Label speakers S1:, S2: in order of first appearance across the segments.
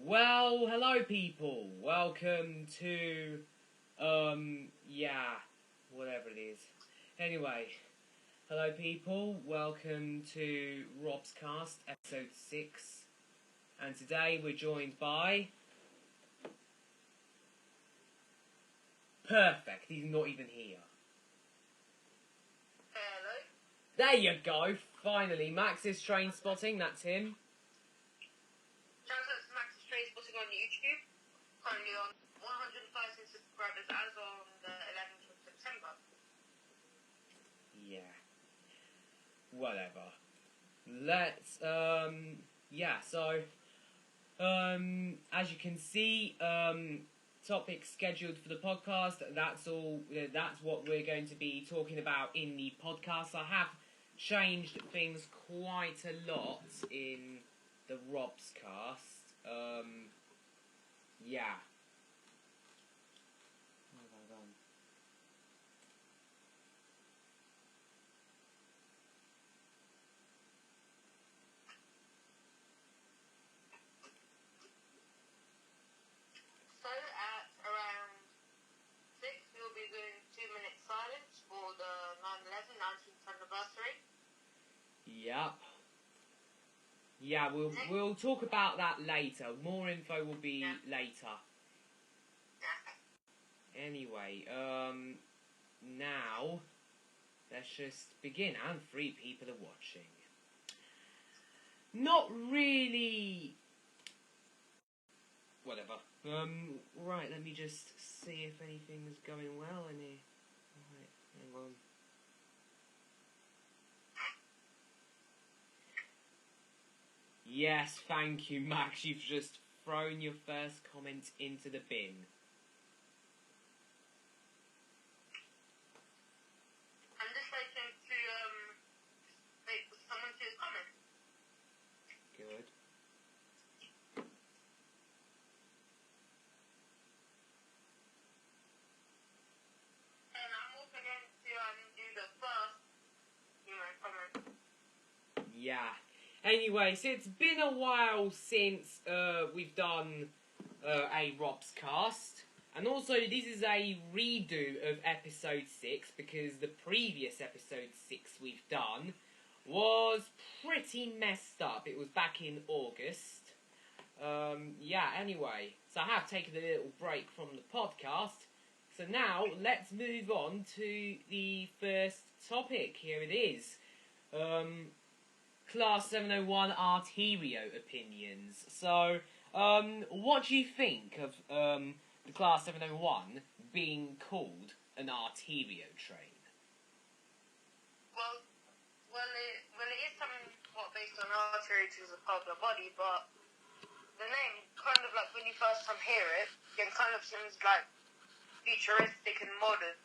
S1: Well, hello people. Welcome to, whatever it is. Anyway, hello people. Welcome to Robscast, episode 6. And today we're joined by... Perfect, he's not even here.
S2: Hello.
S1: There you go, finally. Max is Trainspotting, that's him.
S2: Shout out to Max Trainspotting on YouTube. Currently on 100,000 subscribers as on the 11th of September.
S1: Yeah. Whatever. Let's, as you can see, topics scheduled for the podcast, that's what we're going to be talking about in the podcast. I have changed things quite a lot in the Robscast. Yeah. What have I done?
S2: So at around 6 we'll be doing 2-minute silence for the 9/11 19th anniversary.
S1: Yep. Yeah, we'll talk about that later. More info will be later. Anyway, now let's just begin. And 3 people are watching. Not really. Whatever. Right. Let me just see if anything's going well in here. Right, hang on. Yes, thank you, Max. You've just thrown your first comment into the bin.
S2: I'm just waiting to wait for someone to comment.
S1: Good.
S2: And I'm also going to do the first comment.
S1: Yeah. Anyway, so it's been a while since we've done a Robscast. And also, this is a redo of episode 6, because the previous episode 6 we've done was pretty messed up. It was back in August. Anyway, so I have taken a little break from the podcast. So now, let's move on to the first topic. Here it is. Class 701 Arterio opinions. So, what do you think of the Class 701 being called an Arterio train?
S2: Well, it is somewhat based on artery, which is a part of the body, but the name, kind of like when you first time hear it, it kind of seems like futuristic and modern.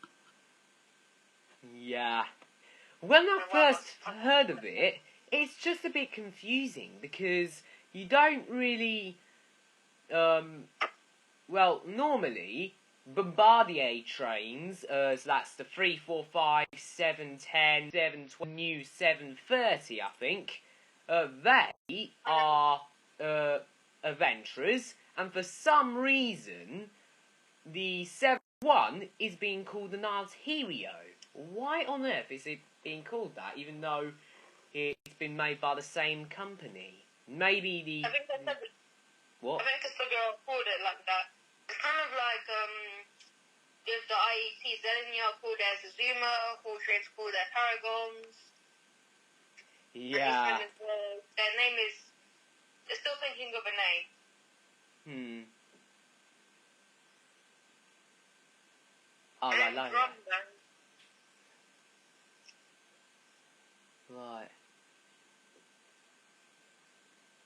S1: Yeah. When I first heard of it, it's just a bit confusing, because you don't really, normally, Bombardier trains, so that's the 345, 710, 720, new 730, I think, they are, Aventras, and for some reason, the 701 is being called an Arterio. Why on earth is it being called that, even though it's been made by the same company? Maybe the...
S2: I think
S1: What?
S2: I think it's going to called it like that. It's kind of like, if the IEC Zelenia called their Zuma, Hall Trains called their Paragons.
S1: Yeah.
S2: And their name is... They're still thinking of a name.
S1: Oh, I like that.
S2: Drummer.
S1: Right.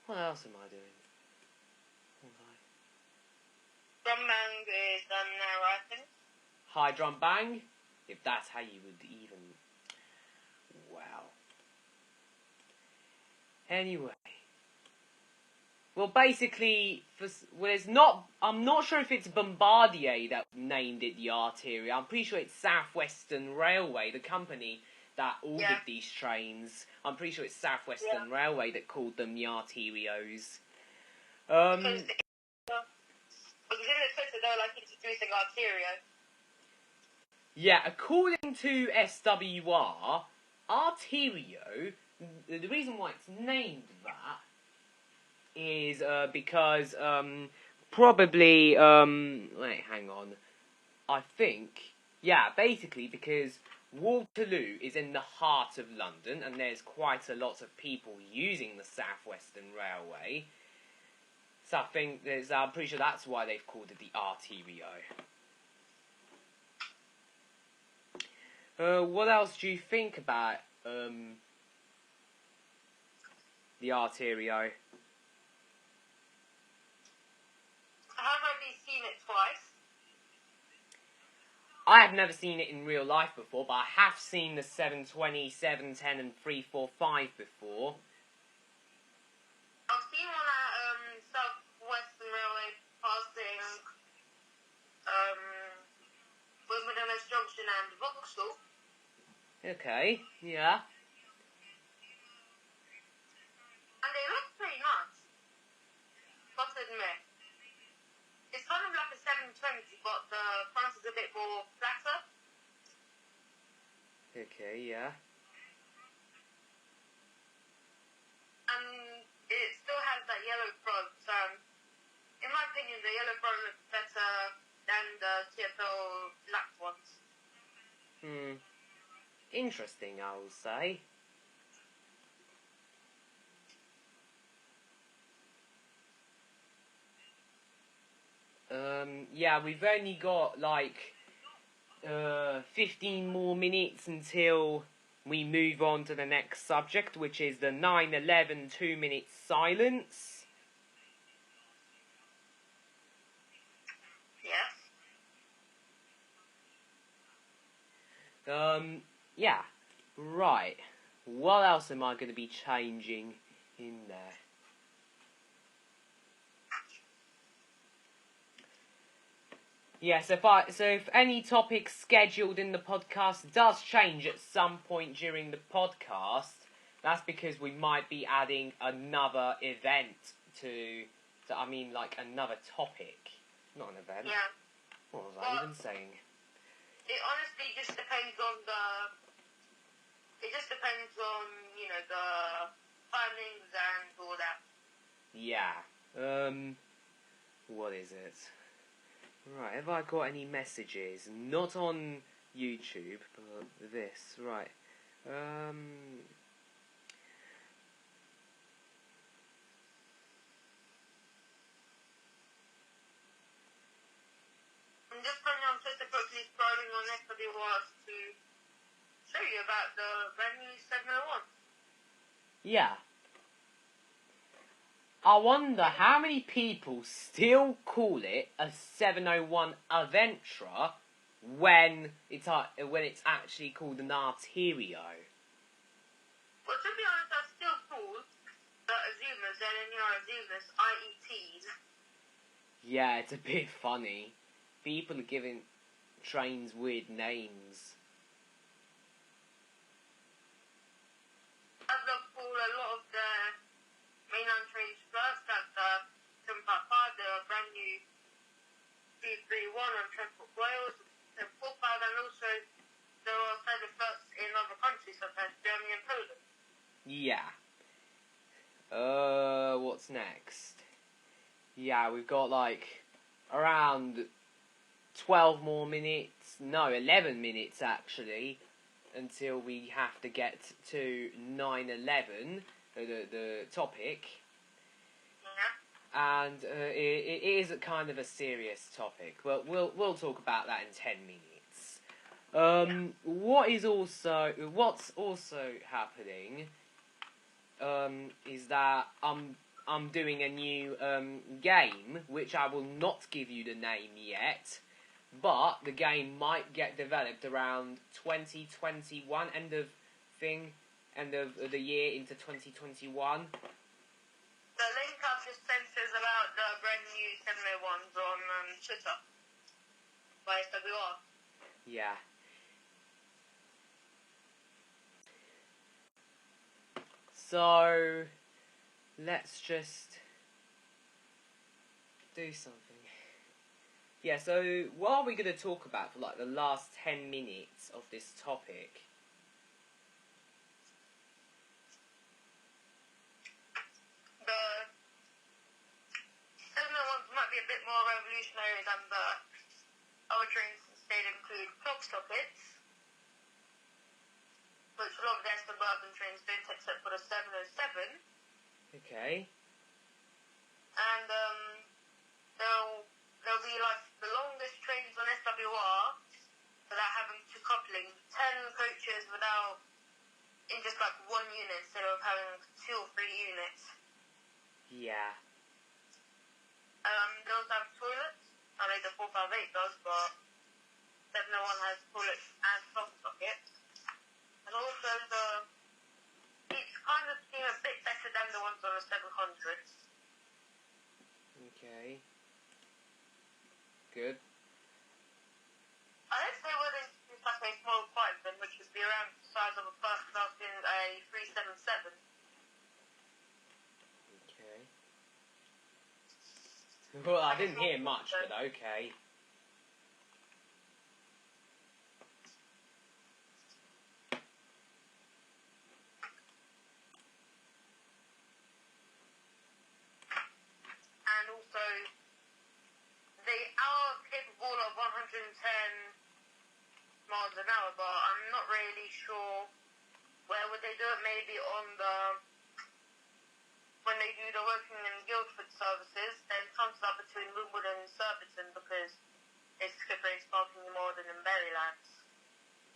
S1: What else am I doing?
S2: Drum bang is done now, I think.
S1: Hi, drum bang. If that's how you would even... Wow. Anyway. Well, basically, I'm not sure if it's Bombardier that named it the Arterio. I'm pretty sure it's Southwestern Railway, the company that ordered these trains. I'm pretty sure it's Southwestern Railway that called them the Arterios.
S2: Because Because in the Twitter, they were like introducing Arterio.
S1: Yeah, according to SWR, Arterio, the reason why it's named that is because probably wait, hang on. I think basically because Waterloo is in the heart of London and there's quite a lot of people using the South Western Railway. So I'm pretty sure that's why they've called it the Arterio. What else do you think about the Arterio?
S2: I've only seen it twice.
S1: I have never seen it in real life before, but I have seen the 720, 710 and 345 before.
S2: I've seen one at South Western Railway passing Wimbledon Junction and Vauxhall.
S1: Okay, yeah.
S2: And they look pretty nice. Got to admit. It's kind of like a 720, but the front is a bit more flatter.
S1: Okay, yeah.
S2: And it still has that yellow front. In my opinion, the yellow front looks better than the TFL black ones.
S1: Interesting, I will say. Yeah, we've only got like 15 more minutes until we move on to the next subject, which is the 9/11 2-minute silence.
S2: Yeah.
S1: Yeah, right. What else am I going to be changing in there? Yes, so if any topic scheduled in the podcast does change at some point during the podcast, that's because we might be adding another event another topic. Not an event.
S2: Yeah.
S1: What was I even saying?
S2: It honestly just depends on the timings and all that.
S1: Yeah. What is it? Right, have I got any messages? Not on YouTube, but this. Right.
S2: I'm just going on Twitter quickly scrolling on SWR to show you about the brand new 701.
S1: Yeah. I wonder how many people still call it a 701 Aventra when it's actually called an Arterio.
S2: Well, to be honest, I still call the Azumas and any Azumas IETs.
S1: Yeah, it's a bit funny. People are giving trains weird names.
S2: I've looked for a lot of the mainline trains first, like the 755, the brand new 231 on Transport Wales, 745, and also there are further first in other countries such as Germany and Poland.
S1: Yeah. What's next? Yeah, we've got around 12 more minutes. No, 11 minutes actually, until we have to get to 9/11, the topic.
S2: Yeah.
S1: And it is kind of a serious topic, but we'll talk about that in 10 minutes. What's also happening is that I'm doing a new game, which I will not give you the name yet, but the game might get developed around 2021, end of the year into 2021.
S2: The link I've just sent is about the brand new 701s on Twitter by SWR.
S1: Yeah. So, let's just do something. Yeah, so what are we going to talk about for like the last 10 minutes of this topic?
S2: The 701s might be a bit more revolutionary than the other trains since they'd include clock sockets, which a lot of their suburban trains don't except for the 707.
S1: Okay.
S2: And there'll be like the longest trains on SWR without having two coupling, 10 coaches without in just like one unit instead of having 2 or 3 units.
S1: Yeah.
S2: Those have toilets. I know the 458 does, but 701 has toilets and clock sockets. And also it's kind of seem a bit better than the ones on the 700.
S1: Okay. Good.
S2: I don't say whether it's like a small pipe then, which would be around the size of a first class in a 377.
S1: Okay. Well, I didn't hear much, but okay.
S2: And also, they are capable of 110 miles an hour, but I'm not really sure where would they do it. Maybe on when they do the working in Guildford services, then chances are between Wimbledon and Surbiton because it's Trainspotting parking more than in Berrylands.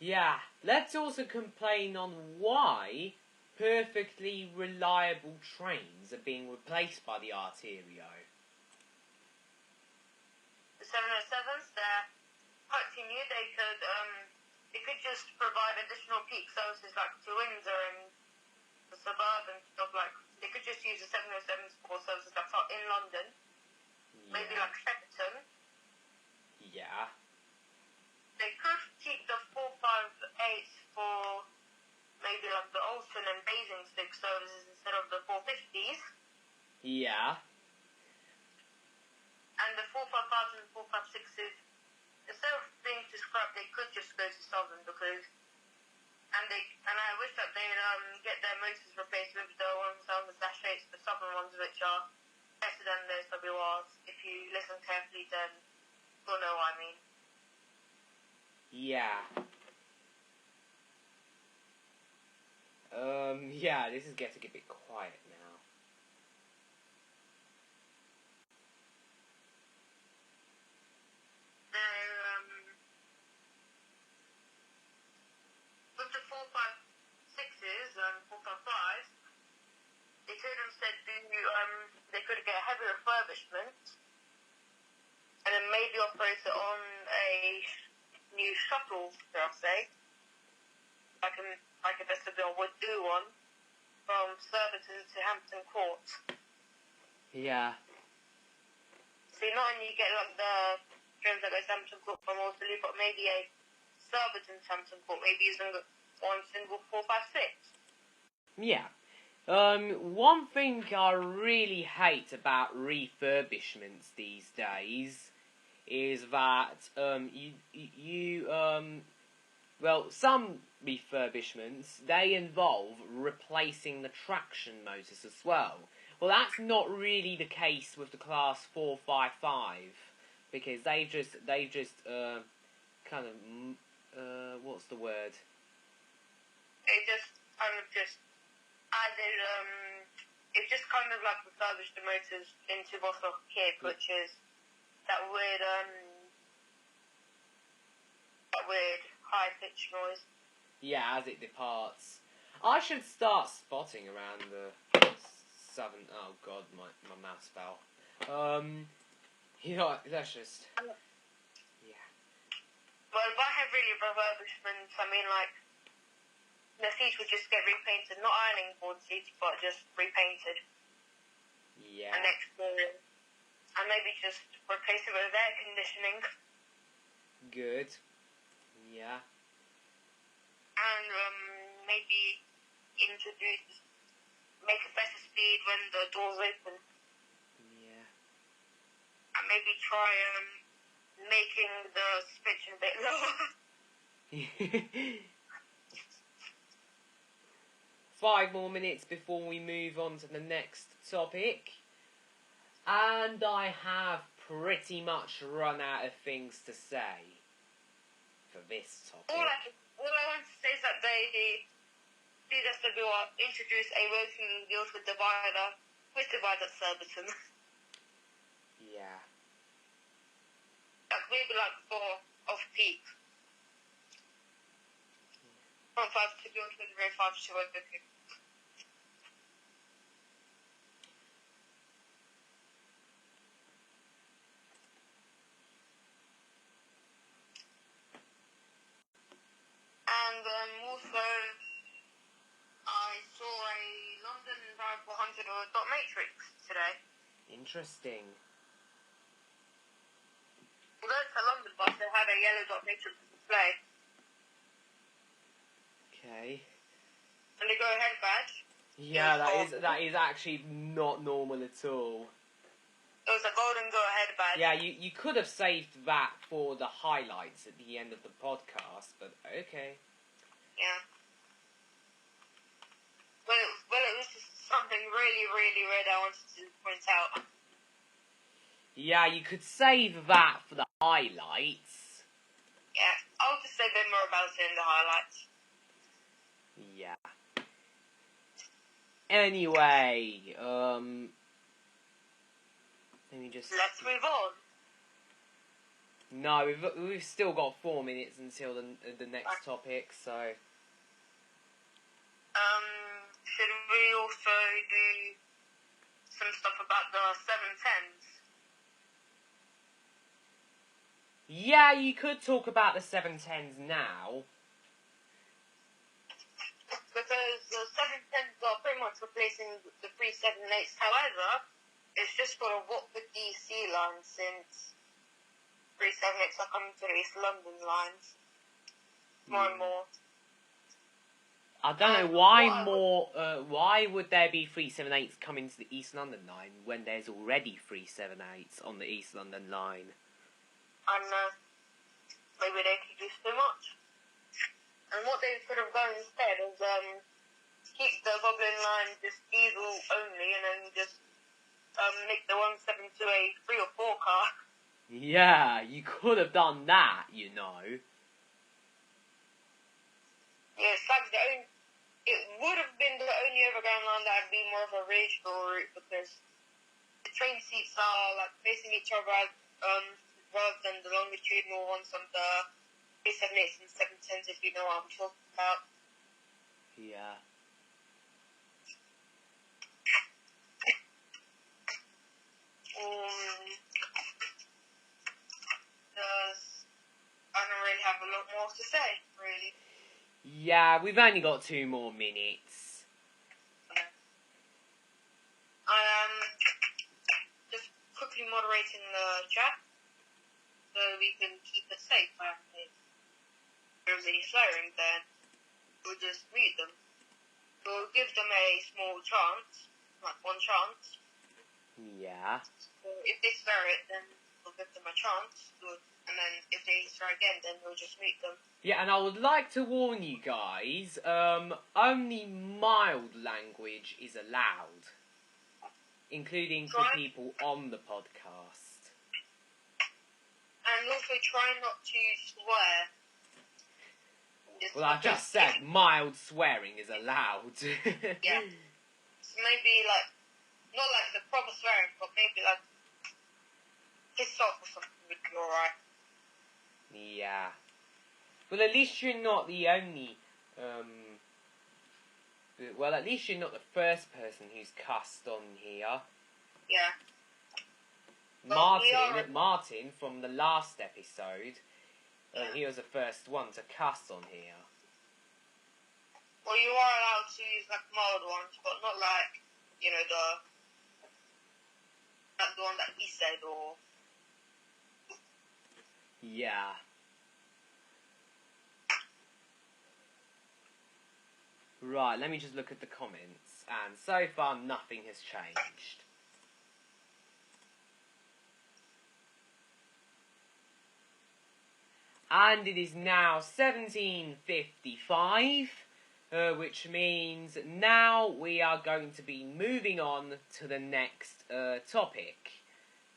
S1: Yeah, let's also complain on why perfectly reliable trains are being replaced by the Arterio.
S2: The 707s, they're quite too new. They could just provide additional peak services like to Windsor and the suburban stuff. Like they could just use the 707s for services that are in London, maybe like Shepperton.
S1: Yeah.
S2: They could keep the 458 for maybe like the Alton and Basingstoke services instead of the 450s.
S1: Yeah.
S2: And the 455s and 456s, instead of being to scrap, they could just go to Southern because, and I wish that they'd get their motors replaced with the ones on the dash 8s, the Southern ones, which are better than those WRs. If you listen carefully, then you'll know what I mean.
S1: Yeah. Yeah, this is getting a bit quiet now.
S2: With the 456s and 455s, they could instead they could get a heavy refurbishment and then maybe operate it on a new shuttle, shall I say, like a Vestibule would do one from Surbiton to Hampton Court.
S1: Yeah.
S2: So not only you get like the trains that go to Hampton Court from Waterloo, but maybe a Surbiton to Hampton Court, maybe using one single 456.
S1: Yeah. One thing I really hate about refurbishments these days is that, well, some refurbishments, they involve replacing the traction motors as well. Well, that's not really the case with the Class 455, because they just, kind of, what's the word?
S2: It just kind of just added, it just kind of like refurbished the motors into what's a kit, which is that weird high pitch noise.
S1: Yeah, as it departs. I should start spotting around the southern. Oh god, my mouse fell. You know what, let's just. Yeah.
S2: Well, by heavy refurbishments, I mean like the seats would just get repainted, not ironing board seats, but just repainted.
S1: Yeah.
S2: And and maybe just replace it with air conditioning.
S1: Good. Yeah.
S2: And maybe make a better speed when the doors open.
S1: Yeah.
S2: and maybe try making the switch a bit lower.
S1: 5 more minutes before we move on to the next topic. And I have pretty much run out of things to say for this topic.
S2: All I want to say is that they DSWR introduced a rotating guild with divider at Surbiton.
S1: Yeah.
S2: Like maybe like 4 off peak. From 5 to guild with grade 5 to overpeak. And also, I saw a London Barrel 400 or a dot matrix today.
S1: Interesting.
S2: Although it's a London bus, they had a yellow dot matrix display.
S1: Okay.
S2: And they go ahead badge.
S1: Yeah, that is actually not normal at all.
S2: It was a golden go ahead badge.
S1: Yeah, you could have saved that for the highlights at the end of the podcast, but okay.
S2: Yeah. Well, it was just something really, really weird I wanted to point out.
S1: Yeah, you could save that for the highlights.
S2: Yeah, I'll just say a bit more about it in the highlights.
S1: Yeah. Anyway, let me just...
S2: Let's move on.
S1: No, we've still got 4 minutes until the next topic, so...
S2: Should we also do some stuff about the 710s?
S1: Yeah, you could talk about the 710s now.
S2: Because the 710s are pretty much replacing the 378s. However, it's just for a what with DC line since 378s are coming to the East London lines. More and more.
S1: I don't know why would there be 378s coming to the East London line when there's already 378s on the East London line?
S2: I don't know. Maybe they could do too much. And what they could have done instead is keep the Goblin line just diesel only, and then just make the 172 a 3 or 4 car.
S1: Yeah, you could have done that, you know.
S2: Yeah, it's like it would have been the only overground line that would be more of a regional route, because the train seats are like facing each other rather than the longitudinal ones on the 378s and 710s, if you know what I'm talking about.
S1: Yeah.
S2: I don't really have a lot more to say, really.
S1: Yeah, we've only got 2 more minutes.
S2: I am just quickly moderating the chat so we can keep it safe. If there's any swearing, then we'll just mute them. We'll give them a small chance, like 1 chance.
S1: Yeah.
S2: So if they swear it, then we'll give them a chance. And then if they swear again, then we'll just mute them.
S1: Yeah, and I would like to warn you guys, only mild language is allowed. Including for people on the podcast.
S2: And also try not to swear.
S1: Well, I just said mild swearing is allowed.
S2: Yeah. So maybe like, not like the proper swearing, but maybe like piss off or something would be alright.
S1: Yeah. Well, at least you're not the only, well, at least you're not the first person who's cussed on here.
S2: Yeah.
S1: Martin from the last episode, he was the first one to cuss on here.
S2: Well, you are allowed to use like mild ones, but not like, you know, the one that he said, or...
S1: Yeah. Right, let me just look at the comments, and so far nothing has changed. And it is now 17:55, which means now we are going to be moving on to the next topic.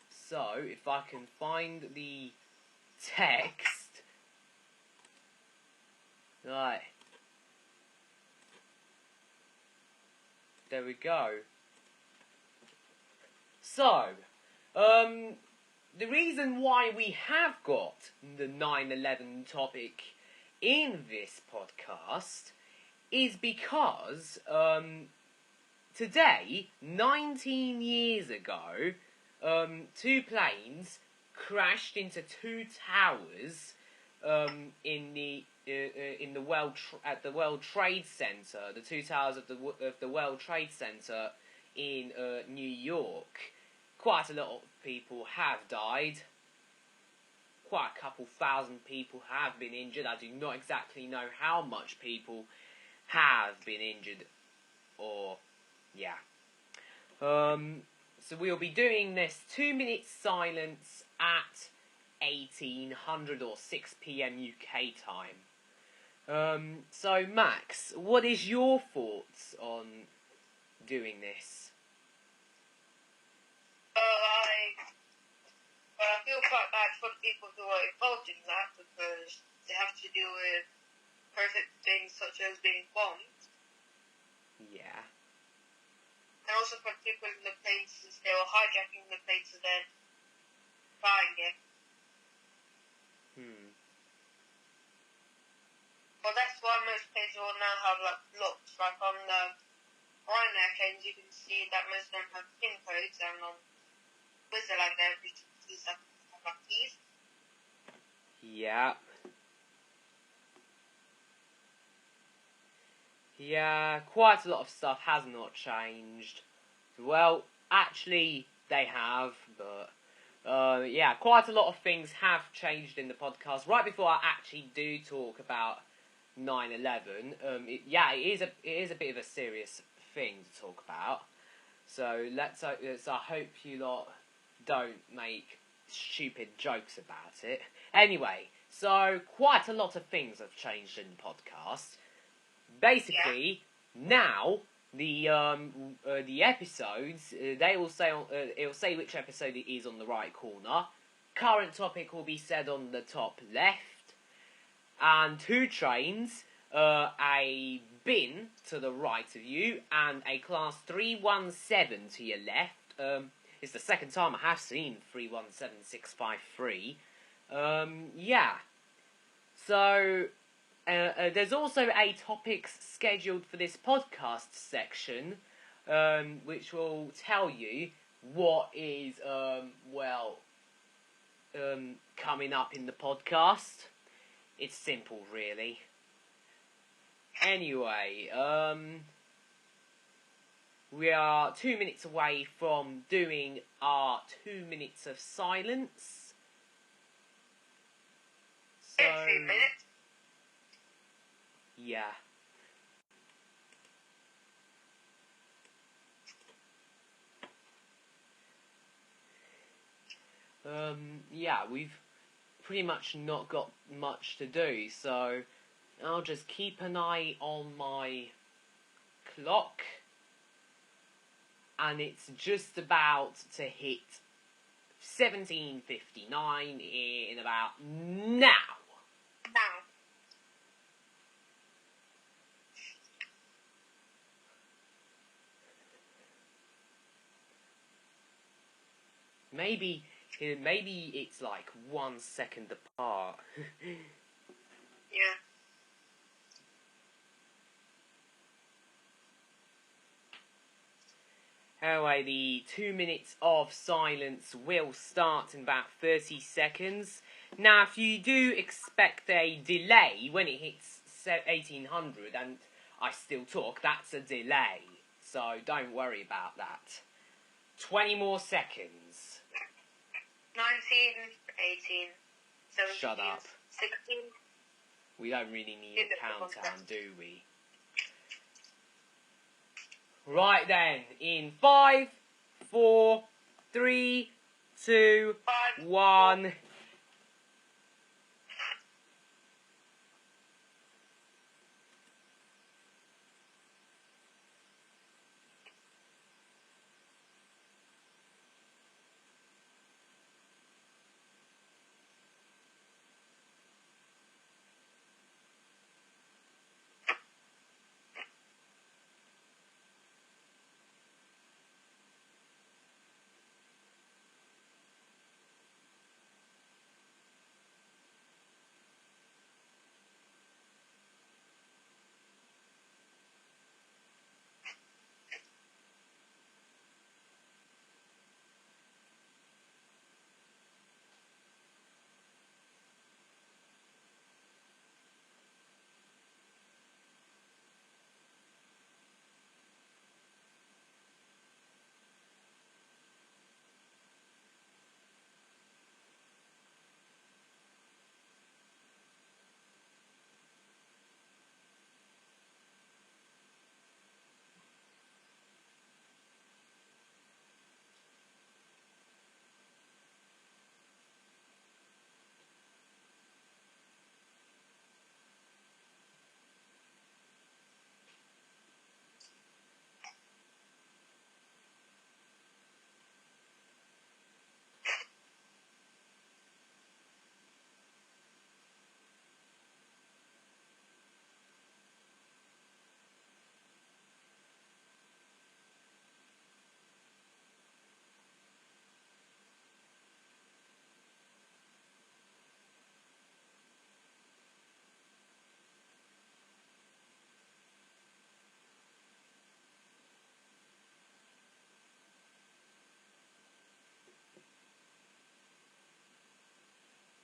S1: So, if I can find the text. Right. There we go. So, the reason why we have got the 9/11 topic in this podcast is because today, 19 years ago, two planes crashed into two towers in the at the World Trade Center, the two towers of the World Trade Center in New York. Quite a lot of people have died. Quite a couple thousand people have been injured. I do not exactly know how much people have been injured, or yeah. So we'll be doing this 2-minute silence at 1800 or 6 p.m. UK time. So Max, what is your thoughts on doing this?
S2: I feel quite bad for the people who are involved in that because they have to deal with horrific things such as being bombed.
S1: Yeah.
S2: And also for people in the planes, since they were hijacking the planes and then flying it. Well, that's why most planes will now have like locks. Like on the Ryanair planes, you can see that most of them have PIN codes, and on Wizz Air, like they're these have like keys.
S1: Yeah. Yeah, quite a lot of stuff has not changed. Well, actually, they have, but yeah, quite a lot of things have changed in the podcast. Right before I actually do talk about 9/11, it is a bit of a serious thing to talk about. So I hope you lot don't make stupid jokes about it. Anyway, so quite a lot of things have changed in the podcast. Basically, now the episodes they will say it will say which episode it is on the right corner. Current topic will be said on the top left, and 2 trains, a bin to the right of you, and a class 317 to your left. It's the second time I have seen 317653. Yeah. So. There's also a topics scheduled for this podcast section, which will tell you what is, coming up in the podcast. It's simple, really. Anyway, we are 2 minutes away from doing our 2 minutes of silence. So,
S2: 3 minutes.
S1: Yeah. Yeah, we've pretty much not got much to do, so I'll just keep an eye on my clock, and it's just about to hit 17:59 in about now. Maybe it's like 1 second apart.
S2: Yeah.
S1: Anyway, the 2 minutes of silence will start in about 30 seconds. Now, if you do expect a delay when it hits 1800 and I still talk, that's a delay. So don't worry about that. 20 more seconds.
S2: 19, 18, 17,
S1: Shut up.
S2: 16.
S1: We don't really need a countdown, do we? Right then, in 5, 4, 3, 2, 1.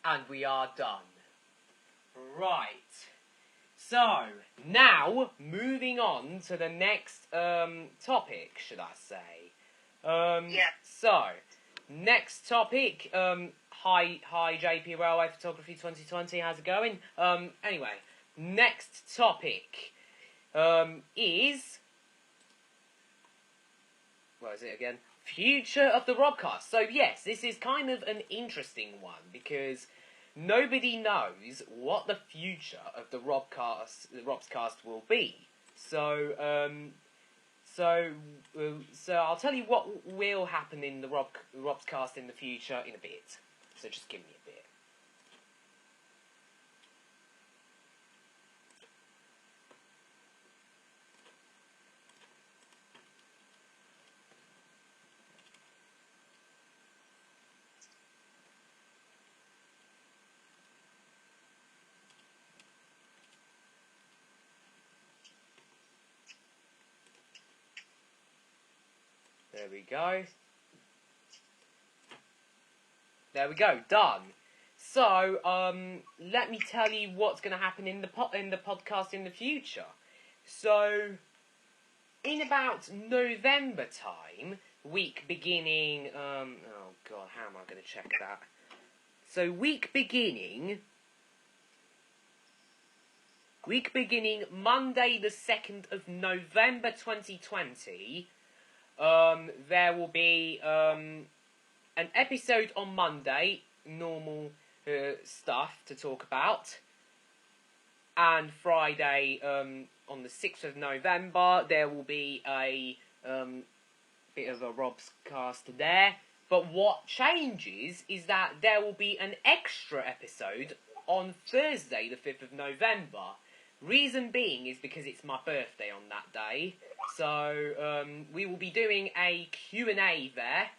S1: And we are done. Right. So, now, moving on to the next topic, should I say.
S2: Yeah.
S1: So, next topic, hi JP Railway Photography 2020, how's it going? Anyway, next topic is... What is it again? Future of the Robcast. So yes, this is kind of an interesting one because nobody knows what the future of the Robscast will be. So I'll tell you what will happen in the Robscast in the future in a bit. So just give me a bit. There we go. There we go. Done. So, let me tell you what's going to happen in the podcast in the future. So, in about November time, week beginning. Oh God, how am I going to check that? So, week beginning Monday the 2nd of November 2020. There will be an episode on Monday, normal stuff to talk about, and Friday on the 6th of November there will be a bit of a Robscast there. But what changes is that there will be an extra episode on Thursday the 5th of November. Reason being is because it's my birthday on that day. So, we will be doing a Q&A there.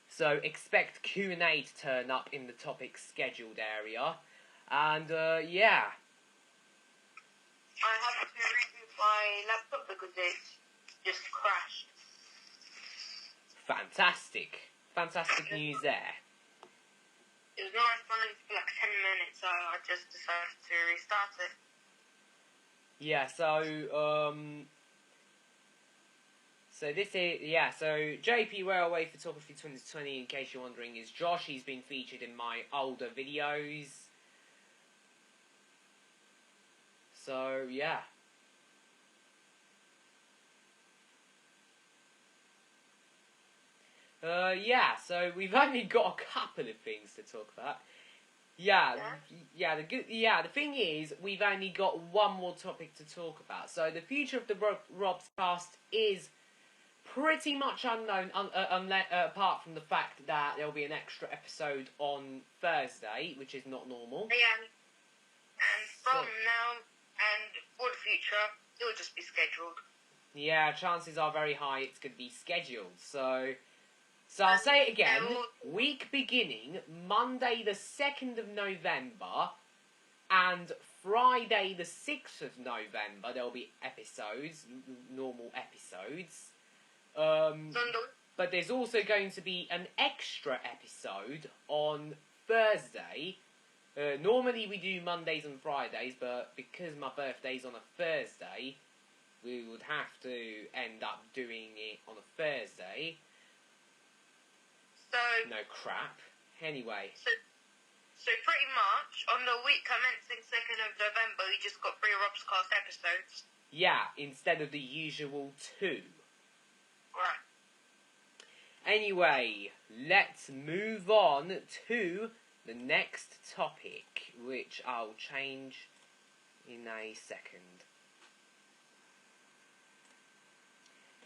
S1: So, expect Q&A to turn up in the topic scheduled area. And, yeah.
S2: I have to reboot my laptop because it just crashed.
S1: Fantastic. Fantastic news there.
S2: It was not responding for like 10 minutes, so I just decided to restart it.
S1: Yeah, so this is, so JP Railway Photography 2020, in case you're wondering, is Josh. He's been featured in my older videos. So, yeah. So we've only got a couple of things to talk about. The thing is, we've only got one more topic to talk about. So the future of the Robscast is pretty much unknown, apart from the fact that there will be an extra episode on Thursday, which is not normal.
S2: Yeah, and from now and for the future, it will just be scheduled.
S1: Yeah, chances are very high it's going to be scheduled. So I'll say it again. Week beginning Monday the 2nd of November and Friday the 6th of November, there'll be episodes, normal episodes. But there's also going to be an extra episode on Thursday. Normally we do Mondays and Fridays, but because my birthday's on a Thursday, we would have to end up doing it on a Thursday.
S2: So...
S1: No crap. Anyway.
S2: So pretty much, on the week commencing 2nd of November, you just got 3 Robscast episodes.
S1: Yeah, instead of the usual 2.
S2: Right.
S1: Anyway, let's move on to the next topic, which I'll change in a second.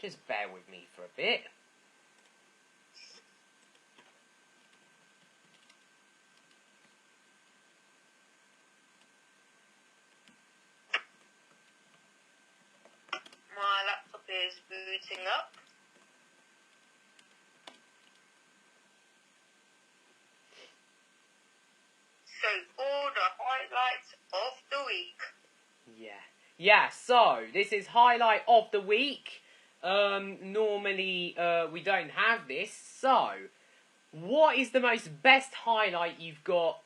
S1: Just bear with me for a bit.
S2: My laptop is booting up. So, all the highlights of the week.
S1: Yeah, so, this is highlight of the week. Normally, we don't have this. So, what is the best highlight you've got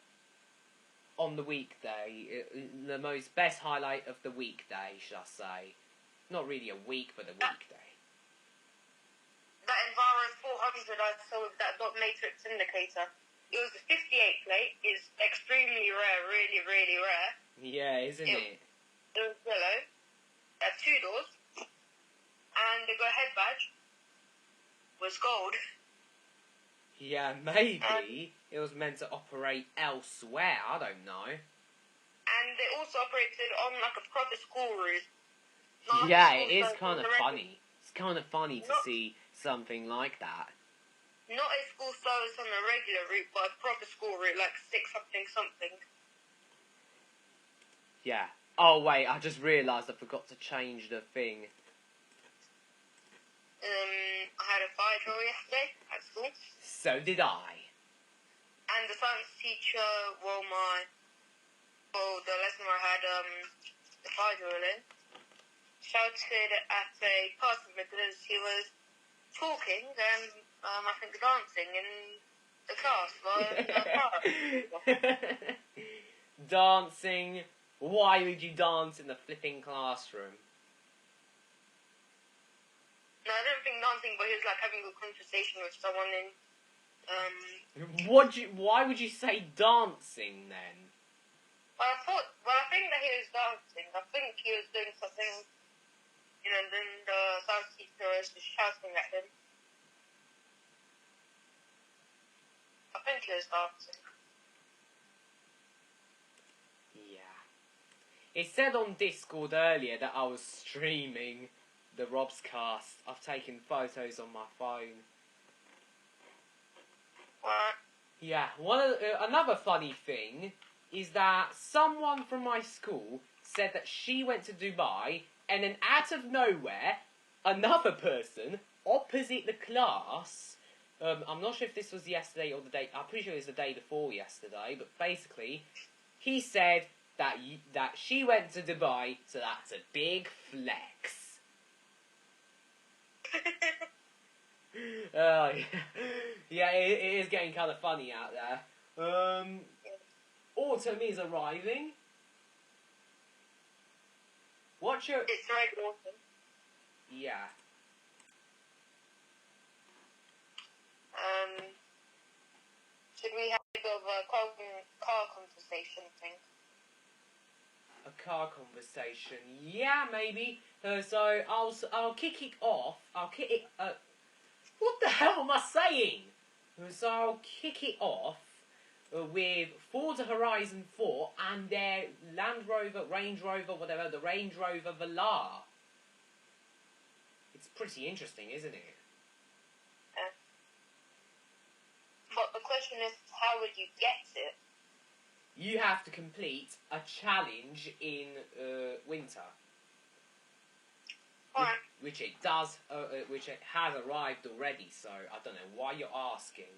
S1: on the weekday? The most best highlight of the weekday, should I say? Not really a week, but a weekday.
S2: That Enviro 400 I saw with that dot matrix indicator. It was a 58 plate. It's extremely rare, really, really rare.
S1: Yeah, isn't it?
S2: It was yellow. It had 2 doors. And the go-ahead badge was gold.
S1: Yeah, maybe it was meant to operate elsewhere. I don't know.
S2: And it also operated on like a proper school route.
S1: Yeah, it is kind of funny. It's kind of funny to see something like that.
S2: Not a school service on a regular route, but a proper school route, like 6-something.
S1: Yeah. Oh wait, I just realised I forgot to change the thing.
S2: I had a fire drill yesterday at school.
S1: So did I.
S2: And the science teacher, the lesson where I had the fire drill in, shouted at a person because he was talking and I think dancing in the class.
S1: Dancing? Why would you dance in the flipping classroom?
S2: No, I don't think dancing, but he was like having a conversation with someone in.
S1: Why would you say dancing then?
S2: Well, I think that he was dancing. I think he was doing something, and then the science teacher was just shouting at him. I think he was dancing.
S1: Yeah. It said on Discord earlier that I was streaming the Robscast. I've taken photos on my phone.
S2: What?
S1: Yeah. Another funny thing is that someone from my school said that she went to Dubai, and then out of nowhere, another person opposite the class. I'm not sure if this was yesterday or the day. I'm pretty sure it was the day before yesterday. But basically, he said that she went to Dubai, so that's a big flex. Oh, yeah, it is getting kind of funny out there. Autumn is arriving. What's your...
S2: It's right, autumn.
S1: Yeah.
S2: Should we have a bit of a car conversation thing?
S1: A car conversation. Yeah, maybe. So I'll kick it off. What the hell am I saying? So I'll kick it off with Forza Horizon 4 and their Land Rover, Range Rover, whatever, the Range Rover Velar. It's pretty interesting, isn't it?
S2: But the question is, how would you get it?
S1: You have to complete a challenge in winter.
S2: Alright.
S1: Which it does, which it has arrived already, so I don't know why you're asking.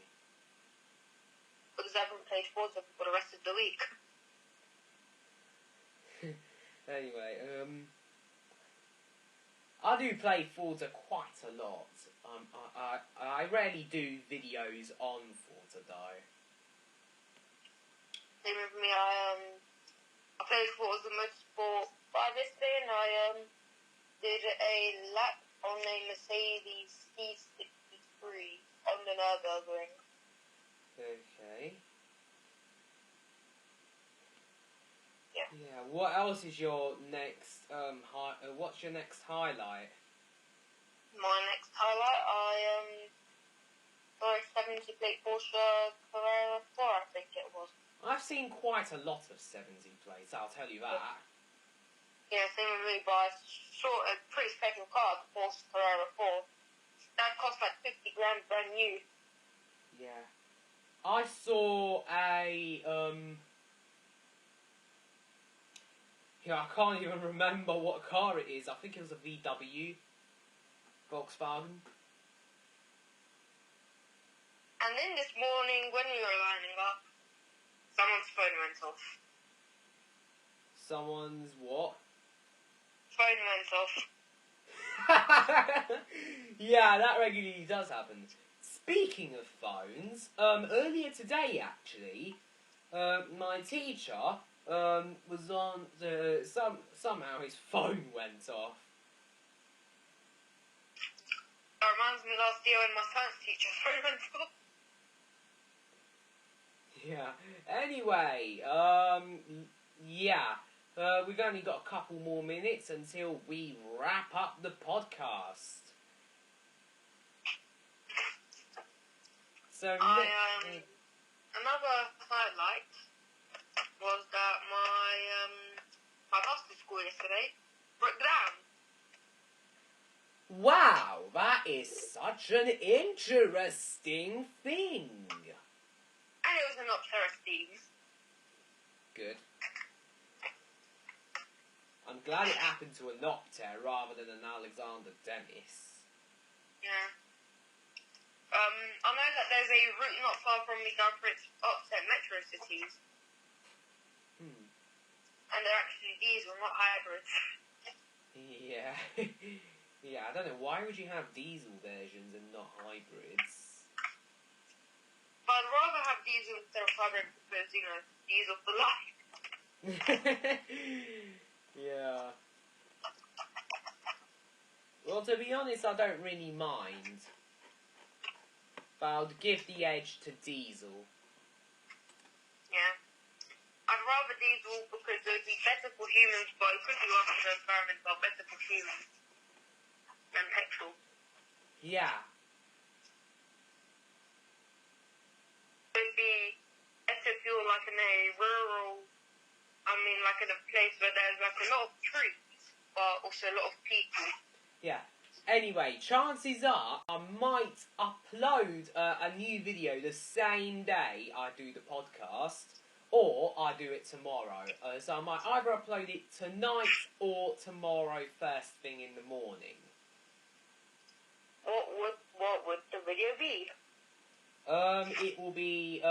S2: Because I haven't played Forza for the rest of the week.
S1: Anyway, I do play Forza quite a lot. I rarely do videos on Forza though.
S2: Same with me, I played Forza Motorsport 5 yesterday and I did a lap on a Mercedes C63 on the Nürburgring.
S1: Okay.
S2: Yeah.
S1: Yeah. What else is your next what's your next highlight?
S2: My next highlight, I saw a 70 plate Porsche Carrera 4, I think it was.
S1: I've seen quite a lot of 70 plates, I'll tell you that.
S2: Yeah, same with me, but I saw a pretty special car, the Porsche Carrera 4. That cost like 50 grand brand new.
S1: Yeah. I saw a yeah, I can't even remember what car it is. I think it was a VW Volkswagen.
S2: And then this morning, when we were lining up, someone's phone went off.
S1: Someone's what?
S2: Phone went off.
S1: Yeah, that regularly does happen. Speaking of phones, earlier today actually, my teacher was on somehow his phone went off.
S2: That reminds me last year when my science teacher phone went off.
S1: Yeah. Anyway, yeah. We've only got a couple more minutes until we wrap up the podcast. So
S2: another highlight was that my master's school yesterday broke down.
S1: Wow, that is such an interesting thing.
S2: And it was an Arterio.
S1: Good. I'm glad it happened to an Opter rather than an Alexander Dennis.
S2: Yeah. I know that there's a route not far from me down for its Opter metro cities. And they're actually diesel, not hybrids.
S1: Yeah. Yeah, I don't know. Why would you have diesel versions and not hybrids?
S2: But I'd rather have diesel instead of hybrid because, you know, diesel for life.
S1: Yeah. Well, to be honest, I don't really mind. But I would give the edge to diesel.
S2: Yeah. I'd rather diesel because it would be better for humans, but it could be worse for the environment, but better for humans than petrol.
S1: Yeah.
S2: It would be better fuel like in a rural, like in a place where there's like a lot of trees, but also a lot of people. Yeah.
S1: Anyway, chances are I might upload a new video the same day I do the podcast, or I do it tomorrow. So I might either upload it tonight or tomorrow first thing in the morning.
S2: What would the video be?
S1: It will be